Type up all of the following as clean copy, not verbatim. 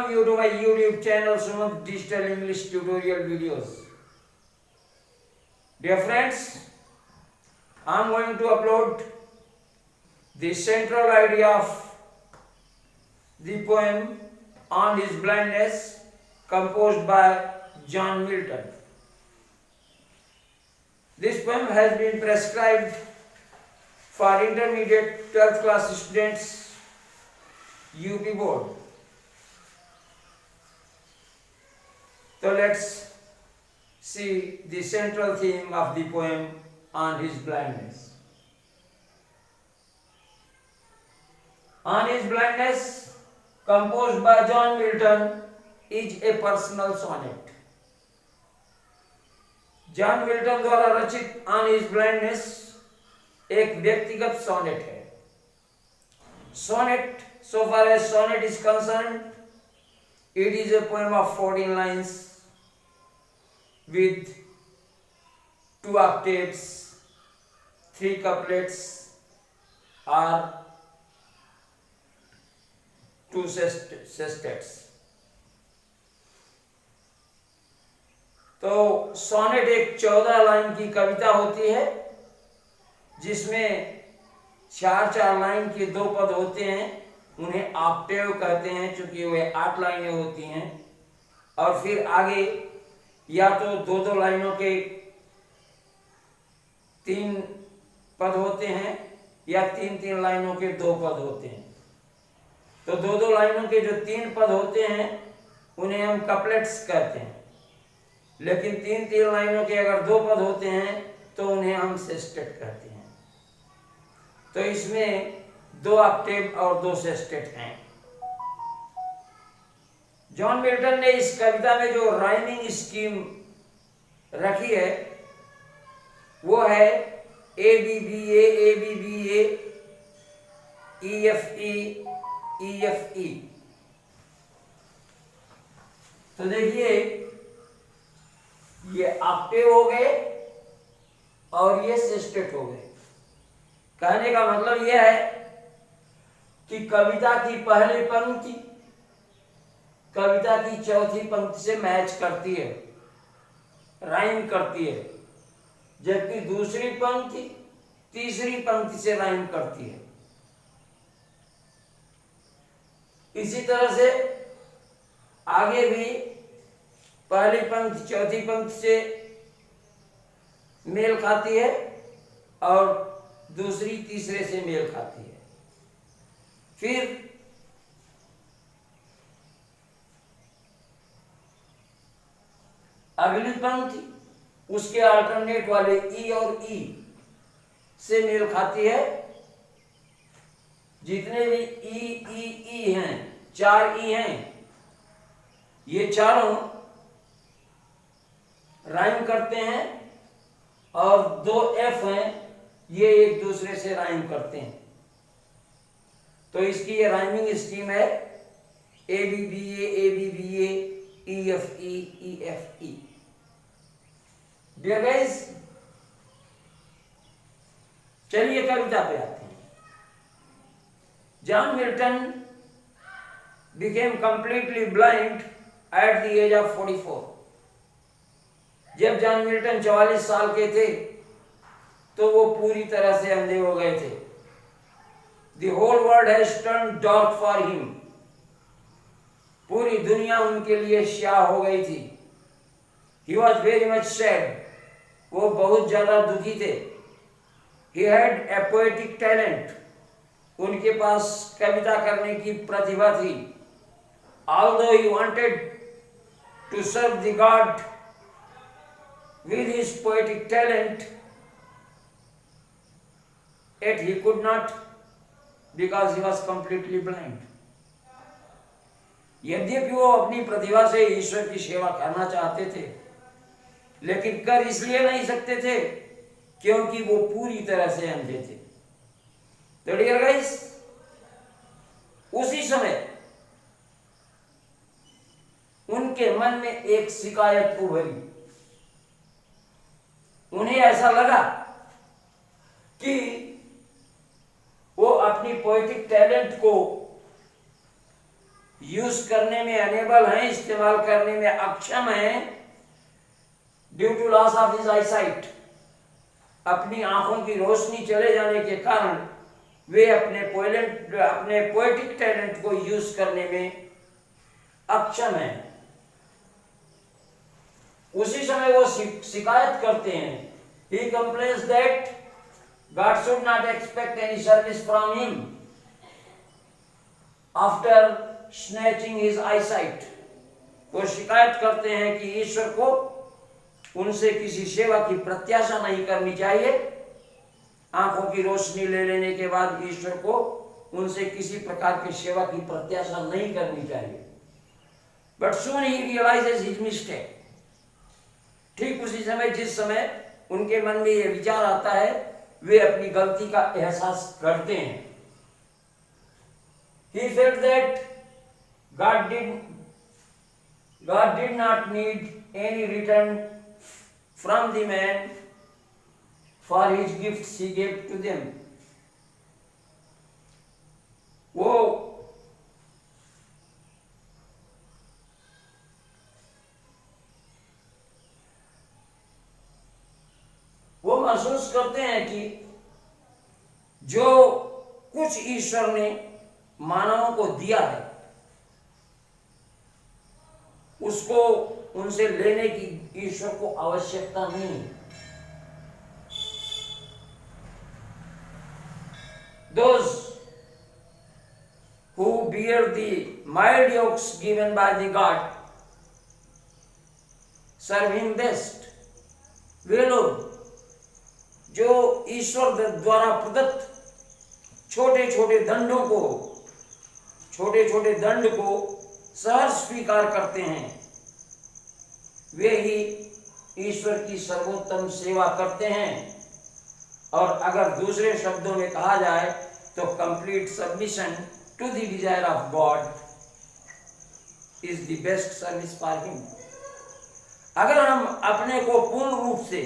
welcome you to my YouTube channel Sumant Digital English Tutorial Videos. Dear friends, I am going to upload the central idea of the poem On His Blindness composed by John Milton. This poem has been prescribed for intermediate 12th class students UP board. So let's see the central theme of the poem On His Blindness. On His Blindness, composed by John Milton, is a personal sonnet. John Milton द्वारा रचित on his blindness एक व्यक्तिगत sonnet है. Sonnet, so far as sonnet is concerned, it is a poem of 14 lines with 2 octaves, 3 couplets or 2 sestets. तो sonnet एक 14 line की कविता होती है जिसमें 4 लाइन के 2 पद होते हैं. उन्हें ऑक्टेव कहते हैं क्योंकि वे 8 लाइनें होती हैं. और फिर आगे या तो 2 लाइनों के 3 पद होते हैं या 3 लाइनों के 2 पद होते हैं. तो 2 लाइनों के जो 3 पद होते हैं उन्हें हम कपलेट्स कहते हैं. लेकिन 3 लाइनों के अगर 2 पद होते हैं तो उन्हें हम सेस्टेट कहते हैं. तो इसमें 2 ऑक्टेव और 2 सेस्टेट हैं. जॉन मिल्टन ने इस कविता में जो राइमिंग स्कीम रखी है वो है A B B A E F E. तो देखिए ये ऑक्टेव हो गए और ये सेस्टेट हो गए. कहने का मतलब यह है कि कविता की पहली पंक्ति कविता की चौथी पंक्ति से मैच करती है, राइम करती है, जबकि दूसरी पंक्ति तीसरी पंक्ति से राइम करती है. इसी तरह से आगे भी पहली पंक्ति चौथी पंक्ति से मेल खाती है और दूसरी तीसरे से मेल खाती है. फिर अगली पंक्ति उसके अल्टरनेट वाले ई और ई से मेल खाती है. जितने भी ई हैं, 4 ई हैं, ये चारों राइम करते हैं और 2 एफ हैं, ये एक दूसरे से राइम करते हैं. तो इसकी ये राइमिंग स्कीम है A B B A E F E. Dear guys, चलिए कविता पे आते हैं. John Milton became completely blind at the age of 44. जब जॉन मिल्टन 44 साल के थे तो वो पूरी तरह से अंधे हो गए थे. The whole world has turned dark for him. पूरी दुनिया उनके लिए स्याह हो गई थी. He was very much sad. वो बहुत ज्यादा दुखी थे. He had a poetic talent. उनके पास कविता करने की प्रतिभा थी. Although he wanted to serve the God with his poetic talent, yet he could not because he was completely blind. यद्यपि वो अपनी प्रतिभा से ईश्वर की सेवा करना चाहते थे लेकिन कर इसलिए नहीं सकते थे क्योंकि वो पूरी तरह से अंधे थे. तो डियर गाइस, उसी समय उनके मन में एक शिकायत उभरी. उन्हें ऐसा लगा कि वो अपनी पोएटिक टैलेंट को यूज करने में अनेबल हैं, इस्तेमाल करने में अक्षम हैं, due to loss of his eyesight, अपनी आंखों की रोशनी चले जाने के कारण वे अपने पोएटिक टैलेंट को यूज करने में अक्षम हैं। उसी समय वो शिकायत करते हैं, he complains that God should not expect any service from him after snatching his eyesight। वो शिकायत करते हैं कि ईश्वर को उनसे किसी सेवा की प्रत्याशा नहीं करनी चाहिए, आंखों की रोशनी ले लेने के बाद ईश्वर को उनसे किसी प्रकार की सेवा की प्रत्याशा नहीं करनी चाहिए। But soon he realizes his mistake। ठीक उसी समय, जिस समय उनके मन में यह विचार आता है, वे अपनी गलती का एहसास करते हैं। He felt that God did not need any return from the man for his gifts he gave to them। वो महसूस करते हैं कि जो कुछ ईश्वर ने मानवों को दिया है उसको उनसे लेने की ईश्वर को आवश्यकता नहीं है। Those who bear the mild yokes given by the God serve him best। वे लोग जो ईश्वर द्वारा प्रदत्त छोटे छोटे दंड को सहर्ष स्वीकार करते हैं, वे ही ईश्वर की सर्वोत्तम सेवा करते हैं। और अगर दूसरे शब्दों में कहा जाए तो complete submission to the desire of God is the best service for him. अगर हम अपने को पूर्ण रूप से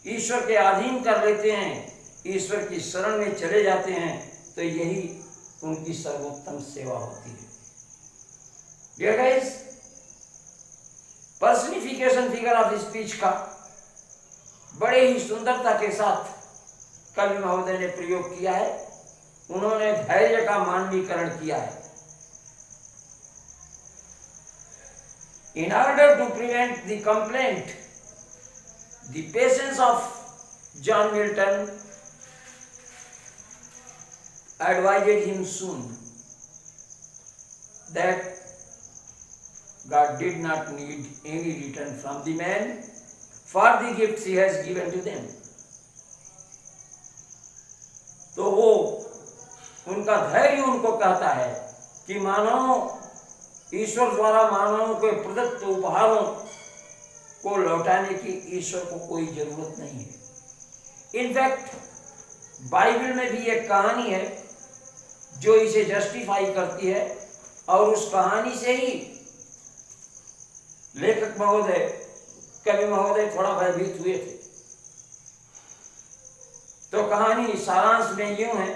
ईश्वर के अधीन कर लेते हैं, ईश्वर की शरण में चले जाते हैं, तो यही उनकी सर्वोत्तम सेवा होती है। Dear guys, personification figure of speech का बड़े ही सुंदरता के साथ कवि महोदय ने प्रयोग किया है। उन्होंने धैर्य का मानवीकरण किया है। In order to prevent the complaint, the patience of John Milton advised him soon that God did not need any return from the man for the gifts he has given to them। तो वो उनका धैर्य उनको कहता है कि ईश्वर द्वारा मानवों के प्रदत्त उपहारों को लौटाने की ईश्वर को कोई जरूरत नहीं है। इनफैक्ट बाइबल में भी एक कहानी है जो इसे जस्टिफाई करती है, और उस कहानी से ही लेखक महोदय, कवि महोदय थोड़ा भयभीत हुए थे। तो कहानी सारांश में यूं है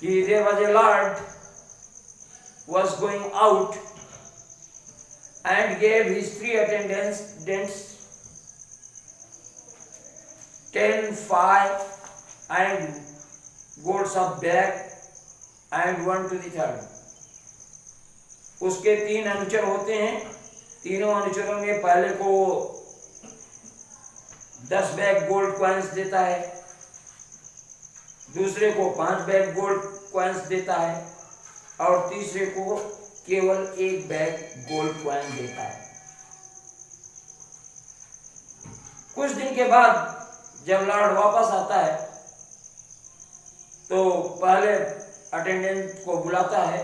कि there was a lord was going out and gave his 3 attendants 10, 5 and golds of bag and 1 to the third। उसके 3 अनुचर होते हैं। तीनों अनुचरों में पहले को 10 बैग गोल्ड कॉइन्स देता है, दूसरे को 5 बैग गोल्ड कॉइन्स देता है, और तीसरे को केवल 1 बैग गोल्ड कॉइन देता है। कुछ दिन के बाद जब लॉर्ड वापस आता है तो पहले अटेंडेंट को बुलाता है,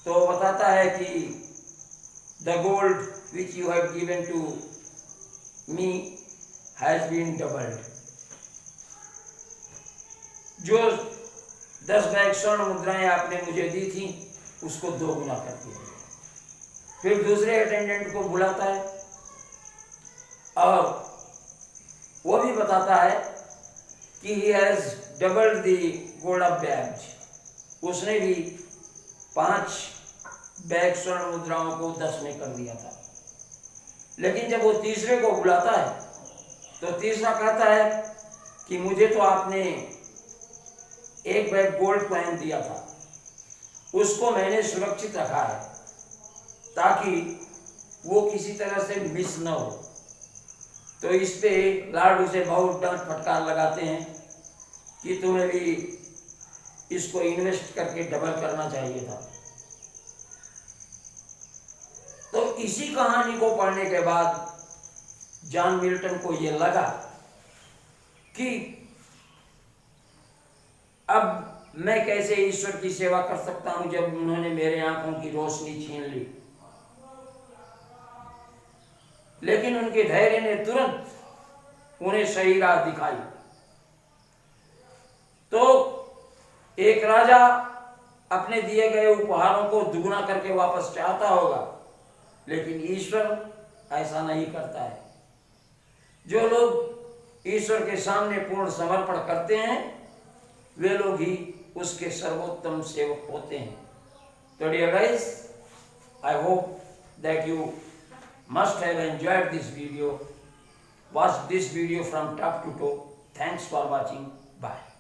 तो बताता है कि the gold which you have given to me has been doubled. जो 10 बैग स्वर्ण मुद्राएं आपने मुझे दी थी उसको 2 गुना कर दिया। फिर दूसरे अटेंडेंट को बुलाता है और वो भी बताता है कि he has doubled the gold of bags। उसने भी 5 बैग स्वर्ण मुद्राओं को 10 में कर दिया था। लेकिन जब वो तीसरे को बुलाता है तो तीसरा कहता है कि मुझे तो आपने 1 बैग गोल्ड कॉइन दिया था, उसको मैंने सुरक्षित रखा है ताकि वो किसी तरह से मिस न हो। तो इस पे लॉर्ड उसे बहुत डांट फटकार लगाते हैं कि तुम्हें भी इसको इन्वेस्ट करके डबल करना चाहिए था। तो इसी कहानी को पढ़ने के बाद जॉन मिल्टन को ये लगा कि अब मैं कैसे ईश्वर की सेवा कर सकता हूं जब उन्होंने मेरे आंखों की रोशनी छीन ली। लेकिन उनके धैर्य ने तुरंत उन्हें सही राह दिखाई। तो एक राजा अपने दिए गए उपहारों को दुगना करके वापस चाहता होगा, लेकिन ईश्वर ऐसा नहीं करता है। जो लोग ईश्वर के सामने पूर्ण समर्पण करते हैं वे लोग ही उसके सर्वोत्तम सेवक होते हैं। तो dear guys, I hope that you must have enjoyed this video. Watch this video from top to toe. Thanks for watching. Bye.